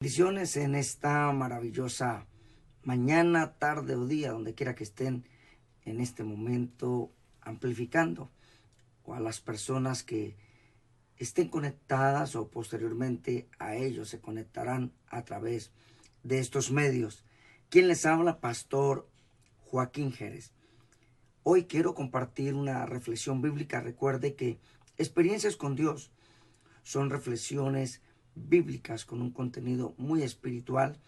Bendiciones en esta maravillosa mañana, tarde o día, donde quiera que estén en este momento amplificando, o a las personas que estén conectadas o posteriormente a ellos se conectarán a través de estos medios. ¿Quién les habla? Pastor Joaquín Jerez. Hoy quiero compartir una reflexión bíblica. Recuerde que experiencias con Dios son reflexiones bíblicas con un contenido muy espiritual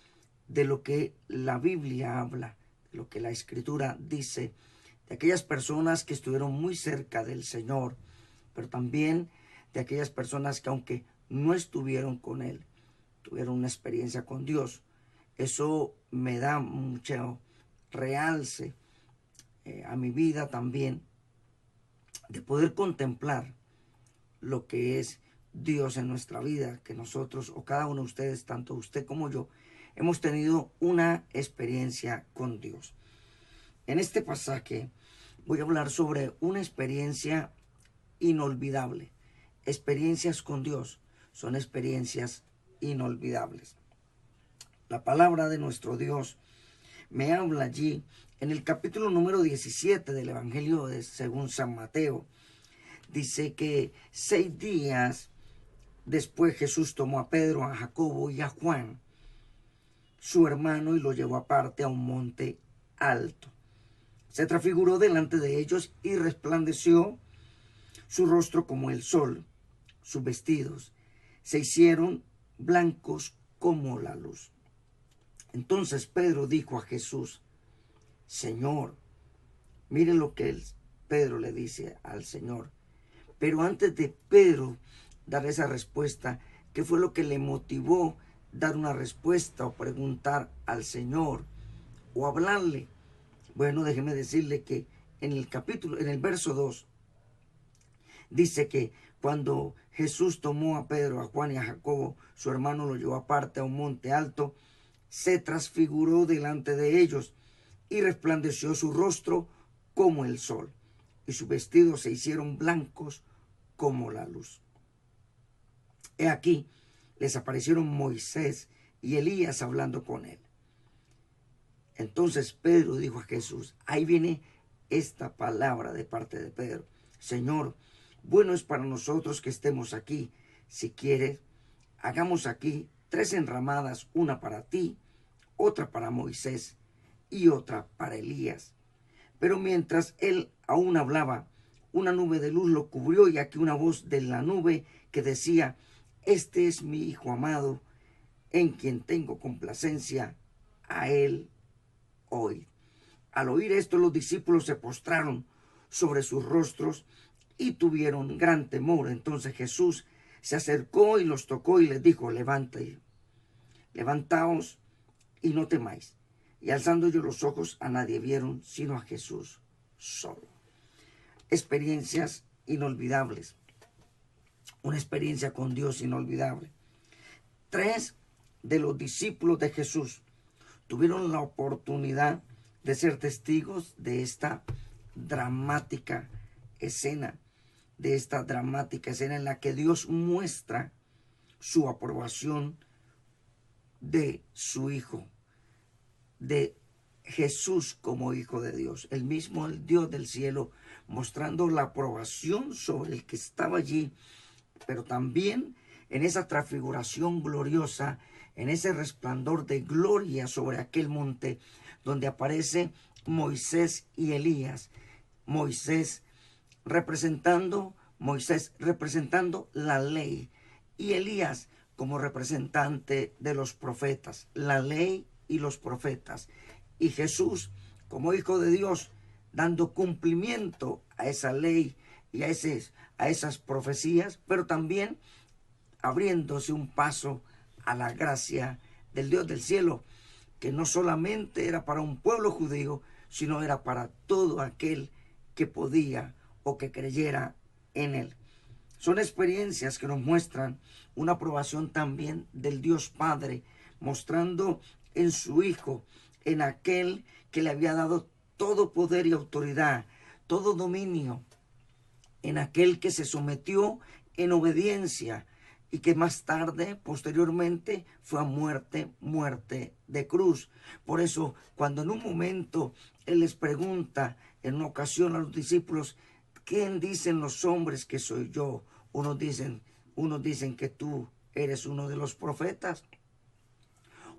de lo que la Biblia habla, de lo que la Escritura dice, de aquellas personas que estuvieron muy cerca del Señor, pero también de aquellas personas que aunque no estuvieron con Él, tuvieron una experiencia con Dios. Eso me da mucho realce a mi vida también, de poder contemplar lo que es Dios en nuestra vida, que nosotros o cada uno de ustedes, tanto usted como yo, hemos tenido una experiencia con Dios. En este pasaje voy a hablar sobre una experiencia inolvidable. Experiencias con Dios son experiencias inolvidables. La palabra de nuestro Dios me habla allí en el capítulo número 17 del Evangelio según San Mateo. Dice que 6 días después Jesús tomó a Pedro, a Jacobo y a Juan, su hermano, y lo llevó aparte a un monte alto. Se transfiguró delante de ellos y resplandeció su rostro como el sol. Sus vestidos se hicieron blancos como la luz. Entonces Pedro dijo a Jesús: Señor, mire lo que Pedro le dice al Señor. Pero antes de Pedro dar esa respuesta, ¿qué fue lo que le motivó dar una respuesta o preguntar al Señor o hablarle? Bueno, déjeme decirle que en el verso 2, dice que cuando Jesús tomó a Pedro, a Juan y a Jacobo, su hermano, lo llevó aparte a un monte alto, se transfiguró delante de ellos y resplandeció su rostro como el sol, y sus vestidos se hicieron blancos como la luz. He aquí, les aparecieron Moisés y Elías hablando con él. Entonces Pedro dijo a Jesús, ahí viene esta palabra de parte de Pedro: Señor, bueno es para nosotros que estemos aquí. Si quieres, hagamos aquí 3 enramadas, una para ti, otra para Moisés y otra para Elías. Pero mientras él aún hablaba, una nube de luz lo cubrió, y aquí una voz de la nube que decía: Este es mi Hijo amado, en quien tengo complacencia, a él oíd. Al oír esto, los discípulos se postraron sobre sus rostros y tuvieron gran temor. Entonces Jesús se acercó y los tocó y les dijo: levantaos y no temáis. Y alzando ellos los ojos, a nadie vieron sino a Jesús solo. Experiencias inolvidables. Una experiencia con Dios inolvidable. 3 de los discípulos de Jesús tuvieron la oportunidad de ser testigos de esta dramática escena, en la que Dios muestra su aprobación de su Hijo, de Jesús como Hijo de Dios, el mismo el Dios del cielo, mostrando la aprobación sobre el que estaba allí, pero también en esa transfiguración gloriosa, en ese resplandor de gloria sobre aquel monte donde aparece Moisés y Elías. Moisés representando la ley, y Elías como representante de los profetas, la ley y los profetas, y Jesús como Hijo de Dios, dando cumplimiento a esa ley y a esas profecías, pero también abriéndose un paso a la gracia del Dios del cielo, que no solamente era para un pueblo judío, sino era para todo aquel que podía o que creyera en él. Son experiencias que nos muestran una aprobación también del Dios Padre, mostrando en su Hijo, en aquel que le había dado todo poder y autoridad, todo dominio, en aquel que se sometió en obediencia y que más tarde, posteriormente, fue a muerte de cruz. Por eso, cuando en un momento Él les pregunta en una ocasión a los discípulos, ¿quién dicen los hombres que soy yo? Unos dicen que tú eres uno de los profetas,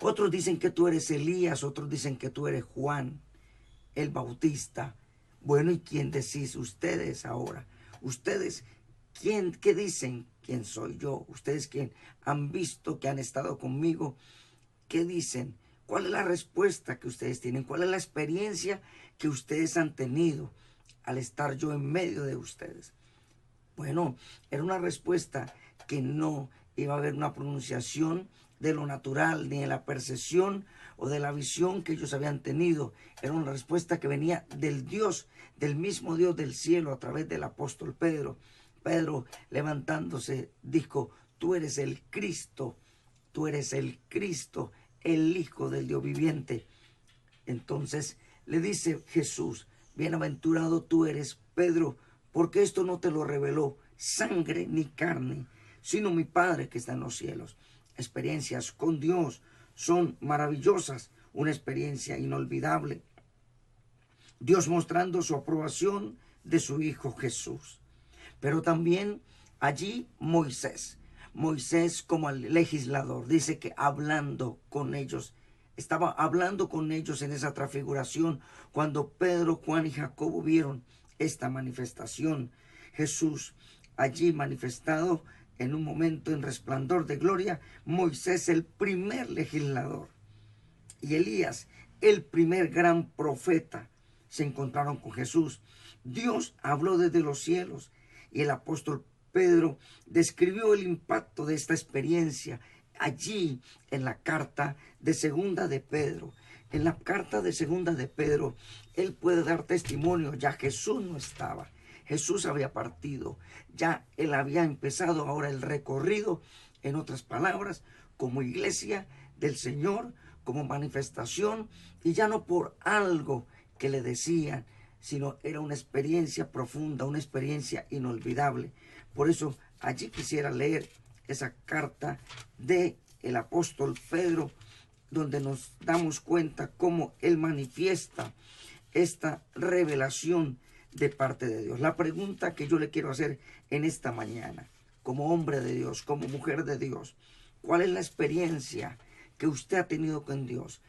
otros dicen que tú eres Elías, otros dicen que tú eres Juan el Bautista. Bueno, ¿y quién decís ustedes ahora? Ustedes, ¿qué dicen? ¿Quién soy yo? Ustedes, ¿quién han visto, que han estado conmigo? ¿Qué dicen? ¿Cuál es la respuesta que ustedes tienen? ¿Cuál es la experiencia que ustedes han tenido al estar yo en medio de ustedes? Bueno, era una respuesta que no iba a haber una pronunciación de lo natural, ni de la percepción o de la visión que ellos habían tenido. Era una respuesta que venía del Dios, del mismo Dios del cielo, a través del apóstol Pedro. Pedro, levantándose, dijo, tú eres el Cristo, el Hijo del Dios viviente. Entonces le dice Jesús, bienaventurado tú eres, Pedro, porque esto no te lo reveló sangre ni carne, sino mi Padre que está en los cielos. Experiencias con Dios son maravillosas, una experiencia inolvidable. Dios mostrando su aprobación de su Hijo Jesús. Pero también allí Moisés como el legislador, dice que hablando con ellos, estaba hablando con ellos en esa transfiguración, cuando Pedro, Juan y Jacobo vieron esta manifestación. Jesús allí manifestado en un momento en resplandor de gloria, Moisés el primer legislador y Elías el primer gran profeta se encontraron con Jesús. Dios habló desde los cielos y el apóstol Pedro describió el impacto de esta experiencia allí en la carta de Segunda de Pedro. En la carta de Segunda de Pedro, él puede dar testimonio, ya Jesús no estaba. Jesús había partido, ya él había empezado ahora el recorrido, en otras palabras, como iglesia del Señor, como manifestación, y ya no por algo que le decían, sino era una experiencia profunda, una experiencia inolvidable. Por eso allí quisiera leer esa carta de el apóstol Pedro, donde nos damos cuenta cómo él manifiesta esta revelación de parte de Dios. La pregunta que yo le quiero hacer en esta mañana, como hombre de Dios, como mujer de Dios, ¿cuál es la experiencia que usted ha tenido con Dios?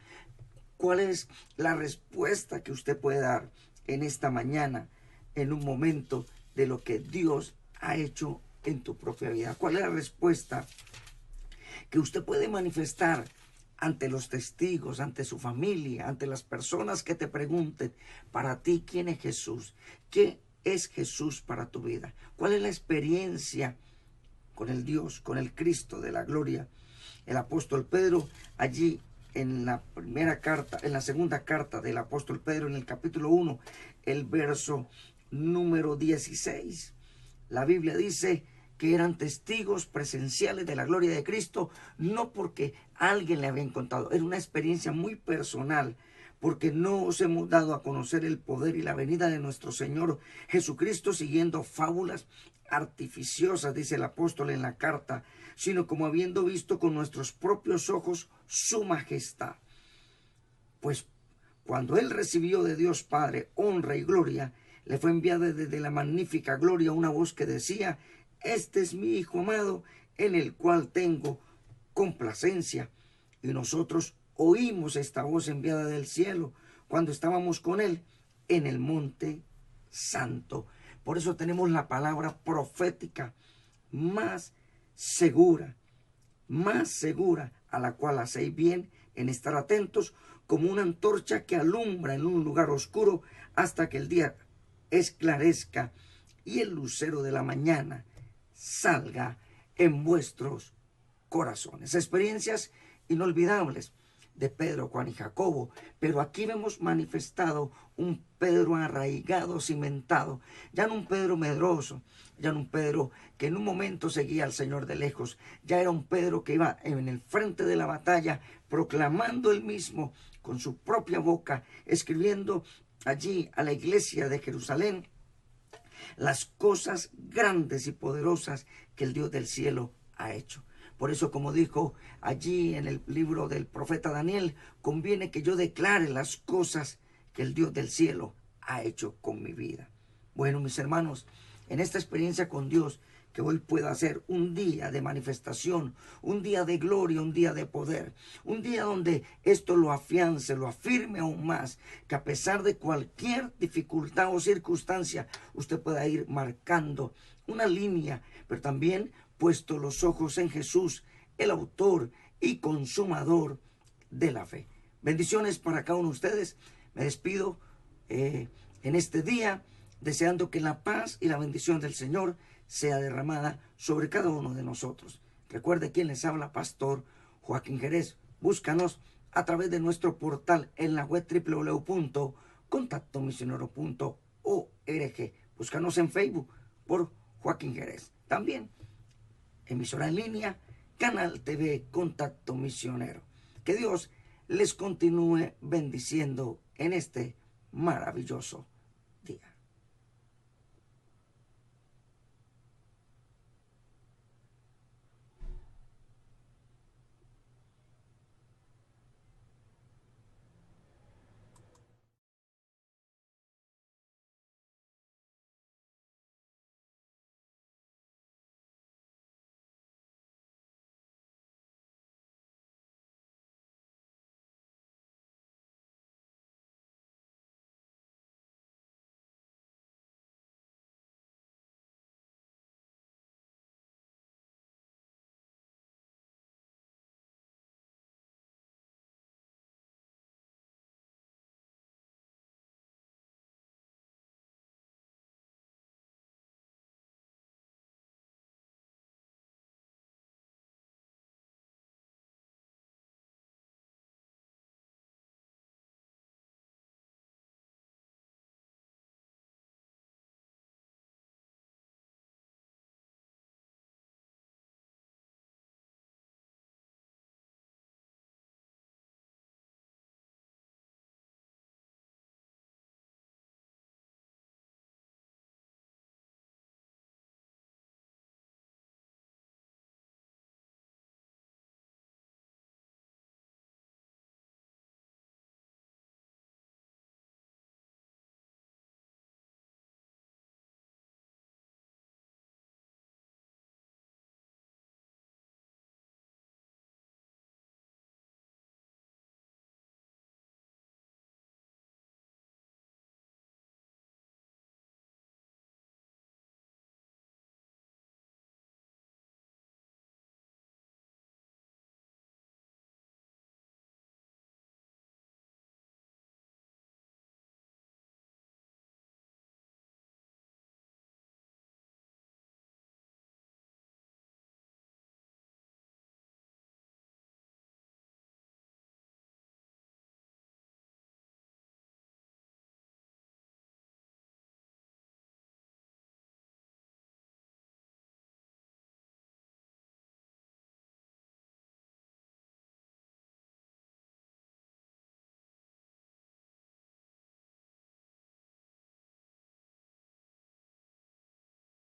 ¿Cuál es la respuesta que usted puede dar en esta mañana, en un momento de lo que Dios ha hecho en tu propia vida? ¿Cuál es la respuesta que usted puede manifestar ante los testigos, ante su familia, ante las personas que te pregunten, para ti, ¿quién es Jesús? ¿Qué es Jesús para tu vida? ¿Cuál es la experiencia con el Dios, con el Cristo de la gloria? El apóstol Pedro, allí en la primera carta, en la segunda carta del apóstol Pedro, en el capítulo 1, el verso número 16, la Biblia dice que eran testigos presenciales de la gloria de Cristo, no porque alguien le habían contado, era una experiencia muy personal, porque no os hemos dado a conocer el poder y la venida de nuestro Señor Jesucristo siguiendo fábulas artificiosas, dice el apóstol en la carta, sino como habiendo visto con nuestros propios ojos su majestad. Pues cuando él recibió de Dios Padre honra y gloria, le fue enviada desde la magnífica gloria una voz que decía: este es mi Hijo amado, en el cual tengo complacencia. Y nosotros oímos esta voz enviada del cielo cuando estábamos con él en el monte santo. Por eso tenemos la palabra profética más segura, a la cual hacéis bien en estar atentos, como una antorcha que alumbra en un lugar oscuro hasta que el día esclarezca y el lucero de la mañana salga en vuestros corazones. Experiencias inolvidables de Pedro, Juan y Jacobo, pero aquí vemos manifestado un Pedro arraigado, cimentado, ya no un Pedro medroso, ya no un Pedro que en un momento seguía al Señor de lejos, ya era un Pedro que iba en el frente de la batalla, proclamando él mismo con su propia boca, escribiendo allí a la iglesia de Jerusalén las cosas grandes y poderosas que el Dios del cielo ha hecho. Por eso, como dijo allí en el libro del profeta Daniel, conviene que yo declare las cosas que el Dios del cielo ha hecho con mi vida. Bueno, mis hermanos, en esta experiencia con Dios, que hoy pueda ser un día de manifestación, un día de gloria, un día de poder, un día donde esto lo afiance, lo afirme aún más, que a pesar de cualquier dificultad o circunstancia, usted pueda ir marcando una línea, pero también puesto los ojos en Jesús, el autor y consumador de la fe. Bendiciones para cada uno de ustedes. Me despido en este día, deseando que la paz y la bendición del Señor sea derramada sobre cada uno de nosotros. Recuerde quien les habla, Pastor Joaquín Jerez. Búscanos a través de nuestro portal en la web www.contactomisionero.org. Búscanos en Facebook por Joaquín Jerez. También emisora en línea, Canal TV Contacto Misionero. Que Dios les continúe bendiciendo en este maravilloso